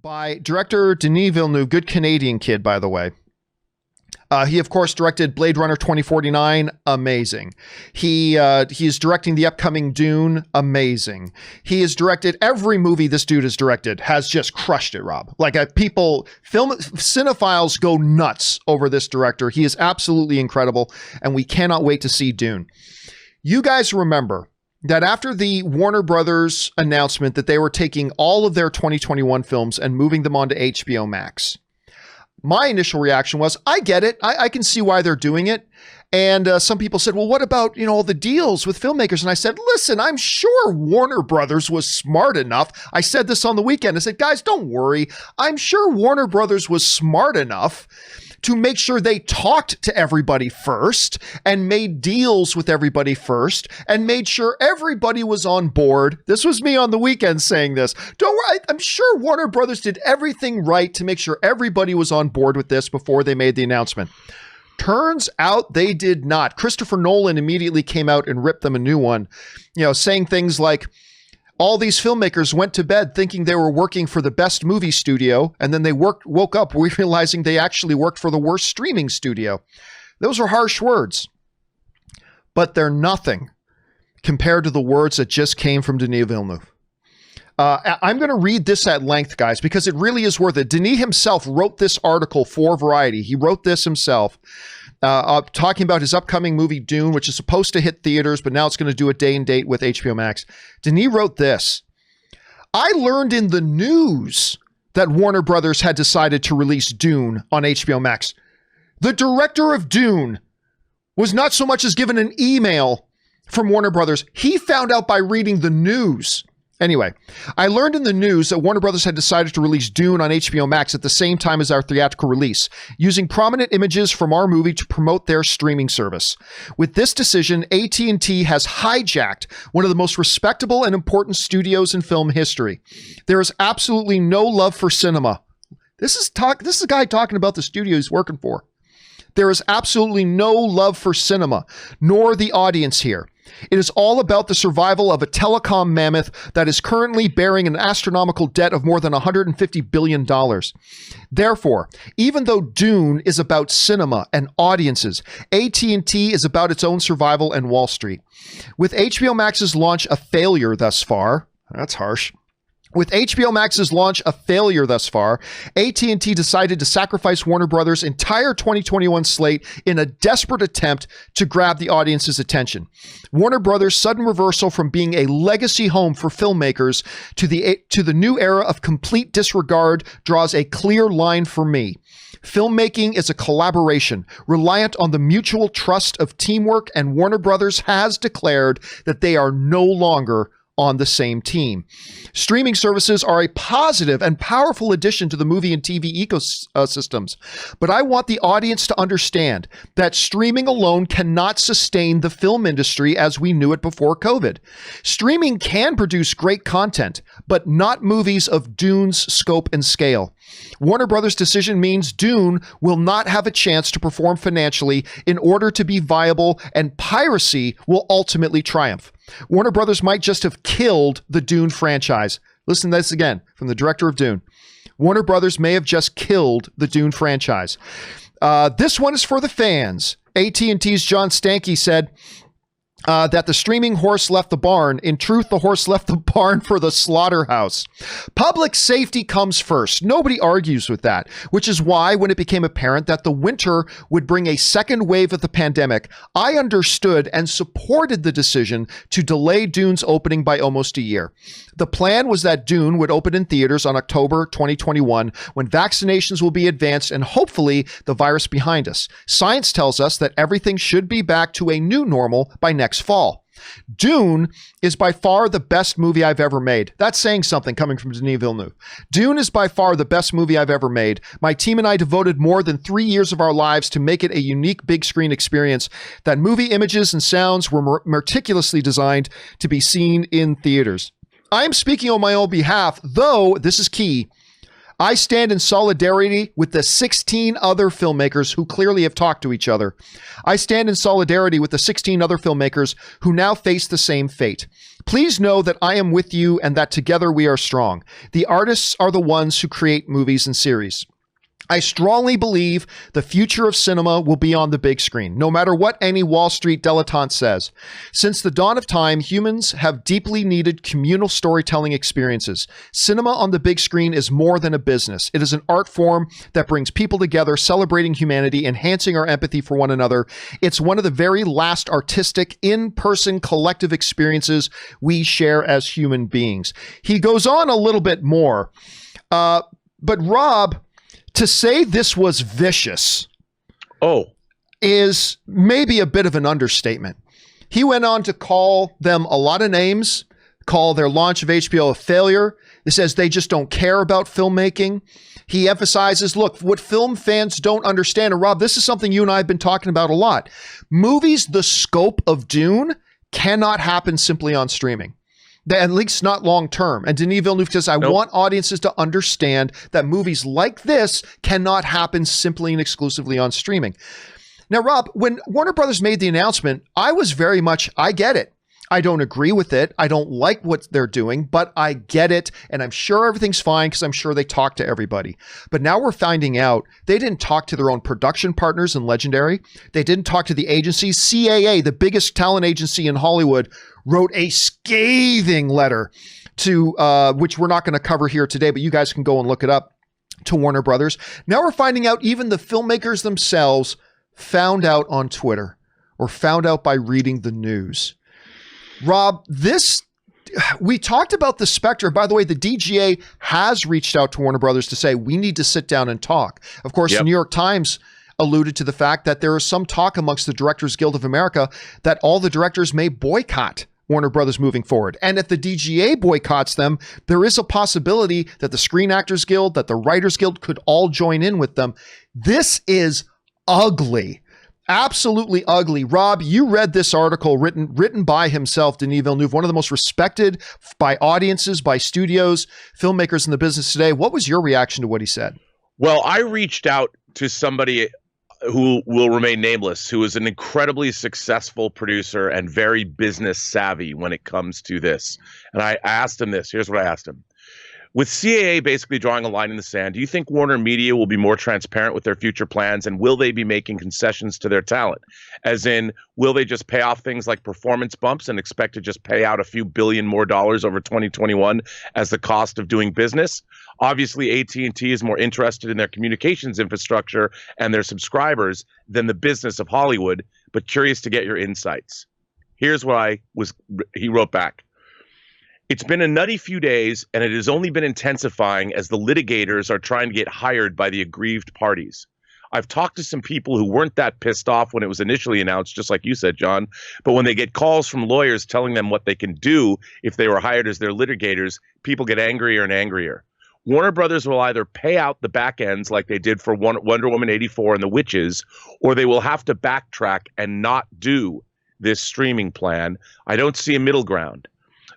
by director Denis Villeneuve, good Canadian kid, by the way. He, of course, directed Blade Runner 2049, amazing. He is directing the upcoming Dune, amazing. He has directed every movie this dude has directed, has just crushed it, Rob. Like cinephiles go nuts over this director. He is absolutely incredible, and we cannot wait to see Dune. You guys remember that after the Warner Brothers announcement that they were taking all of their 2021 films and moving them onto HBO Max, my initial reaction was, I get it. I can see why they're doing it. And some people said, well, what about, all the deals with filmmakers? And I said, listen, I'm sure Warner Brothers was smart enough. I said this on the weekend. I said, guys, don't worry. I'm sure Warner Brothers was smart enough to make sure they talked to everybody first and made deals with everybody first and made sure everybody was on board. This was me on the weekend saying this. Don't worry, I'm sure Warner Brothers did everything right to make sure everybody was on board with this before they made the announcement. Turns out they did not. Christopher Nolan immediately came out and ripped them a new one, saying things like, all these filmmakers went to bed thinking they were working for the best movie studio, and then they woke up realizing they actually worked for the worst streaming studio. Those are harsh words, but they're nothing compared to the words that just came from Denis Villeneuve. I'm going to read this at length, guys, because it really is worth it. Denis himself wrote this article for Variety. He wrote this himself. Talking about his upcoming movie Dune, which is supposed to hit theaters, but now it's going to do a day and date with HBO Max. Denis wrote this. I learned in the news that Warner Brothers had decided to release Dune on HBO Max. The director of Dune was not so much as given an email from Warner Brothers. He found out by reading the news. Anyway, I learned in the news that Warner Brothers had decided to release Dune on HBO Max at the same time as our theatrical release, using prominent images from our movie to promote their streaming service. With this decision, AT&T has hijacked one of the most respectable and important studios in film history. There is absolutely no love for cinema. This is a guy talking about the studio he's working for. There is absolutely no love for cinema, nor the audience here. It is all about the survival of a telecom mammoth that is currently bearing an astronomical debt of more than $150 billion. Therefore, even though Dune is about cinema and audiences, AT&T is about its own survival and Wall Street. With HBO Max's launch a failure thus far, that's harsh. With HBO Max's launch a failure thus far, AT&T decided to sacrifice Warner Brothers' entire 2021 slate in a desperate attempt to grab the audience's attention. Warner Brothers' sudden reversal from being a legacy home for filmmakers to the new era of complete disregard draws a clear line for me. Filmmaking is a collaboration reliant on the mutual trust of teamwork, and Warner Brothers has declared that they are no longer on the same team. Streaming services are a positive and powerful addition to the movie and TV ecosystems, but I want the audience to understand that streaming alone cannot sustain the film industry as we knew it before COVID. Streaming can produce great content, but not movies of Dune's scope and scale. Warner Brothers' decision means Dune will not have a chance to perform financially in order to be viable, and piracy will ultimately triumph. Warner Brothers might just have killed the Dune franchise. Listen to this again from the director of Dune. Warner Brothers may have just killed the Dune franchise. This one is for the fans. AT&T's John Stankey said that the streaming horse left the barn. In truth, the horse left the barn for the slaughterhouse. Public safety comes first. Nobody argues with that, which is why when it became apparent that the winter would bring a second wave of the pandemic, I understood and supported the decision to delay Dune's opening by almost a year. The plan was that Dune would open in theaters on October 2021 when vaccinations will be advanced and hopefully the virus behind us. Science tells us that everything should be back to a new normal by next fall. Dune is by far the best movie I've ever made. That's saying something coming from Denis Villeneuve. Dune is by far the best movie I've ever made. My team and I devoted more than 3 years of our lives to make it a unique big screen experience. That movie images and sounds were meticulously designed to be seen in theaters. I am speaking on my own behalf, though this is key. I stand in solidarity with the 16 other filmmakers who clearly have talked to each other. I stand in solidarity with the 16 other filmmakers who now face the same fate. Please know that I am with you and that together we are strong. The artists are the ones who create movies and series. I strongly believe the future of cinema will be on the big screen, no matter what any Wall Street dilettante says. Since the dawn of time, humans have deeply needed communal storytelling experiences. Cinema on the big screen is more than a business. It is an art form that brings people together, celebrating humanity, enhancing our empathy for one another. It's one of the very last artistic, in-person collective experiences we share as human beings. He goes on a little bit more, but Rob, to say this was vicious is maybe a bit of an understatement. He went on to call them a lot of names, call their launch of HBO a failure. He says they just don't care about filmmaking. He emphasizes, look, what film fans don't understand, and Rob, this is something you and I have been talking about a lot. Movies the scope of Dune cannot happen simply on streaming. At least not long term. And Denis Villeneuve says, I want audiences to understand that movies like this cannot happen simply and exclusively on streaming. Now, Rob, when Warner Brothers made the announcement, I was very much, I get it. I don't agree with it. I don't like what they're doing, but I get it. And I'm sure everything's fine because I'm sure they talk to everybody. But now we're finding out they didn't talk to their own production partners in Legendary. They didn't talk to the agencies. CAA, the biggest talent agency in Hollywood, wrote a scathing letter to, which we're not going to cover here today, but you guys can go and look it up, to Warner Brothers. Now we're finding out even the filmmakers themselves found out on Twitter or found out by reading the news. Rob, we talked about the Spectre. By the way, the DGA has reached out to Warner Brothers to say, we need to sit down and talk. Of course, the New York Times alluded to the fact that there is some talk amongst the Directors Guild of America that all the directors may boycott Warner Brothers moving forward. And if the DGA boycotts them, there is a possibility that the Screen Actors Guild, that the Writers Guild could all join in with them. This is ugly. Absolutely ugly. Rob, you read this article written by himself, Denis Villeneuve, one of the most respected by audiences, by studios, filmmakers in the business today. What was your reaction to what he said? Well, I reached out to somebody who will remain nameless, who is an incredibly successful producer and very business savvy when it comes to this. And I asked him this. Here's what I asked him. With CAA basically drawing a line in the sand, do you think Warner Media will be more transparent with their future plans, and will they be making concessions to their talent? As in, will they just pay off things like performance bumps and expect to just pay out a few billion more dollars over 2021 as the cost of doing business? Obviously, AT&T is more interested in their communications infrastructure and their subscribers than the business of Hollywood, but curious to get your insights. Here's what he wrote back. It's been a nutty few days, and it has only been intensifying as the litigators are trying to get hired by the aggrieved parties. I've talked to some people who weren't that pissed off when it was initially announced, just like you said, John, but when they get calls from lawyers telling them what they can do if they were hired as their litigators, people get angrier and angrier. Warner Brothers will either pay out the back ends like they did for Wonder Woman 84 and The Witches, or they will have to backtrack and not do this streaming plan. I don't see a middle ground.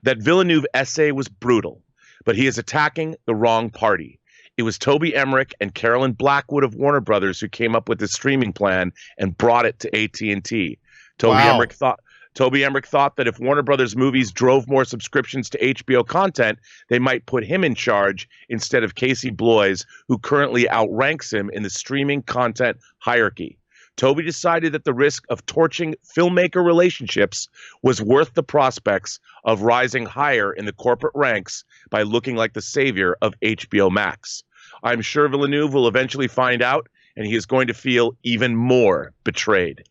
That Villeneuve essay was brutal, but he is attacking the wrong party. It was Toby Emmerich and Carolyn Blackwood of Warner Brothers who came up with the streaming plan and brought it to AT&T. Toby Emmerich thought that if Warner Brothers movies drove more subscriptions to HBO content, they might put him in charge instead of Casey Bloys, who currently outranks him in the streaming content hierarchy. Toby decided that the risk of torching filmmaker relationships was worth the prospects of rising higher in the corporate ranks by looking like the savior of HBO Max. I'm sure Villeneuve will eventually find out, and he is going to feel even more betrayed.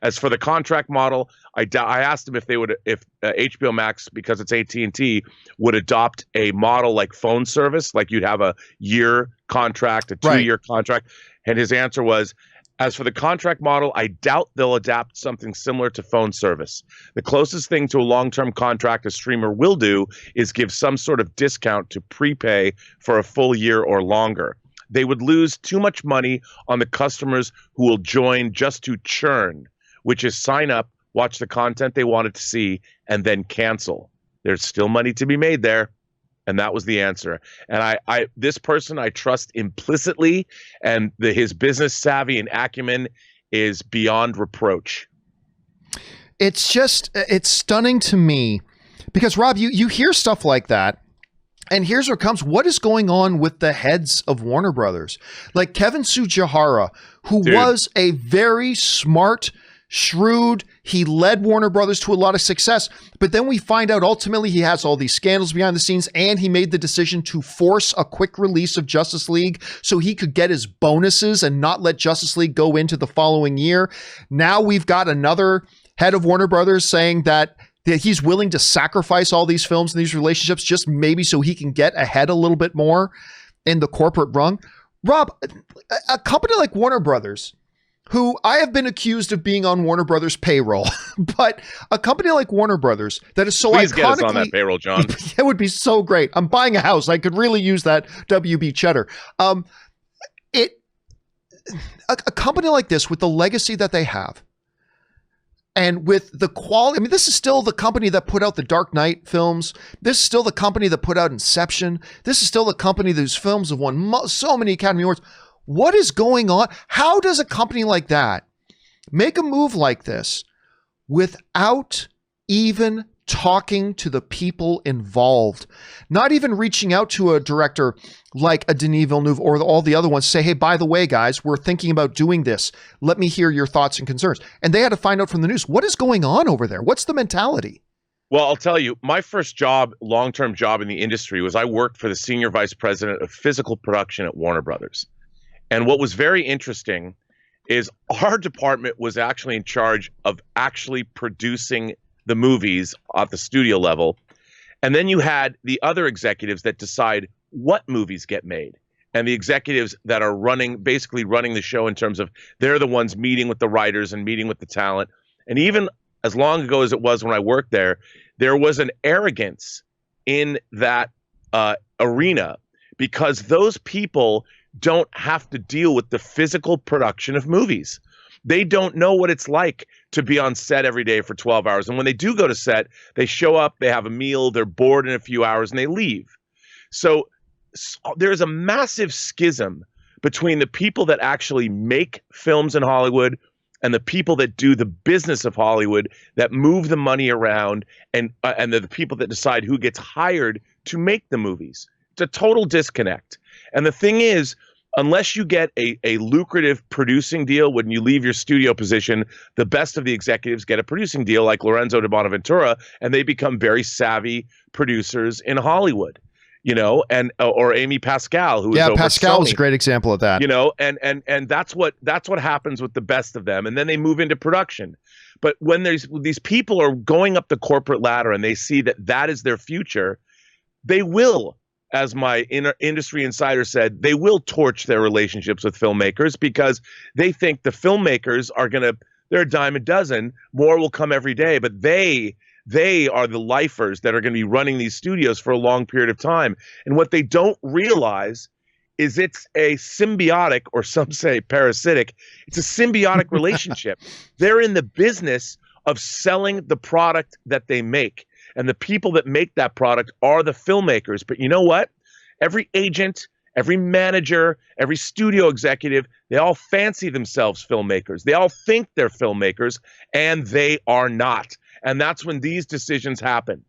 As for the contract model, I asked him if HBO Max, because it's AT&T, would adopt a model like phone service, like you'd have a year contract, a 2-year contract, and his answer was, as for the contract model, I doubt they'll adapt something similar to phone service. The closest thing to a long-term contract a streamer will do is give some sort of discount to prepay for a full year or longer. They would lose too much money on the customers who will join just to churn, which is sign up, watch the content they wanted to see, and then cancel. There's still money to be made there. And that was the answer. And this person I trust implicitly, and his business savvy and acumen is beyond reproach. It's stunning to me because, Rob, you hear stuff like that. And here's where it comes. What is going on with the heads of Warner Brothers? Like Kevin Tsujihara, who was a very smart, shrewd, he led Warner Brothers to a lot of success. But then we find out ultimately he has all these scandals behind the scenes, and he made the decision to force a quick release of Justice League so he could get his bonuses and not let Justice League go into the following year. Now we've got another head of Warner Brothers saying that he's willing to sacrifice all these films and these relationships just maybe so he can get ahead a little bit more in the corporate rung. Rob, a company like Warner Brothers, who I have been accused of being on Warner Brothers payroll, but a company like Warner Brothers that is so Please iconically— get us on that payroll, John. It would be so great. I'm buying a house. I could really use that WB cheddar. A company like this with the legacy that they have, and with the quality, I mean, this is still the company that put out the Dark Knight films. This is still the company that put out Inception. This is still the company whose films have won so many Academy Awards. What is going on? How does a company like that make a move like this without even talking to the people involved? Not even reaching out to a director like a Denis Villeneuve or all the other ones, say, hey, by the way, guys, we're thinking about doing this. Let me hear your thoughts and concerns. And they had to find out from the news, what is going on over there? What's the mentality? Well, I'll tell you, my first job, long-term job in the industry was I worked for the senior vice president of physical production at Warner Brothers. And what was very interesting is our department was actually in charge of actually producing the movies at the studio level. And then you had the other executives that decide what movies get made. And the executives that are basically running the show in terms of they're the ones meeting with the writers and meeting with the talent. And even as long ago as it was when I worked there was an arrogance in that arena because those people don't have to deal with the physical production of movies. They don't know what it's like to be on set every day for 12 hours. And when they do go to set, they show up, they have a meal, they're bored in a few hours, and they leave. So there's a massive schism between the people that actually make films in Hollywood and the people that do the business of Hollywood, that move the money around, and the people that decide who gets hired to make the movies. It's a total disconnect. And the thing is, unless you get a lucrative producing deal when you leave your studio position, the best of the executives get a producing deal like Lorenzo de Bonaventura, and they become very savvy producers in Hollywood, and or Amy Pascal, who is over Pascal Sony. is a great example of that. And that's what happens with the best of them, and then they move into production. But when these people are going up the corporate ladder and they see that is their future, they will, as my industry insider said, they will torch their relationships with filmmakers because they think the filmmakers they're a dime a dozen, more will come every day, but they are the lifers that are going to be running these studios for a long period of time. And what they don't realize is it's a symbiotic, or some say parasitic, it's a symbiotic relationship. They're in the business of selling the product that they make. And the people that make that product are the filmmakers. But you know what? Every agent, every manager, every studio executive, they all fancy themselves filmmakers. They all think they're filmmakers, and they are not. And that's when these decisions happen.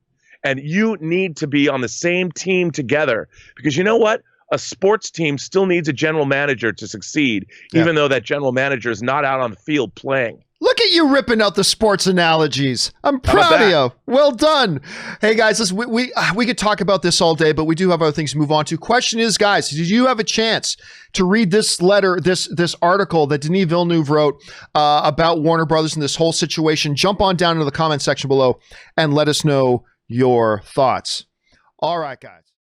And you need to be on the same team together, because you know what? A sports team still needs a general manager to succeed, even though that general manager is not out on the field playing. Look at you ripping out the sports analogies. I'm proud of you. Well done. Hey guys, listen, we could talk about this all day, but we do have other things to move on to. Question is, guys, did you have a chance to read this letter, this article that Denis Villeneuve wrote about Warner Brothers and this whole situation? Jump on down into the comment section below and let us know your thoughts. All right, guys.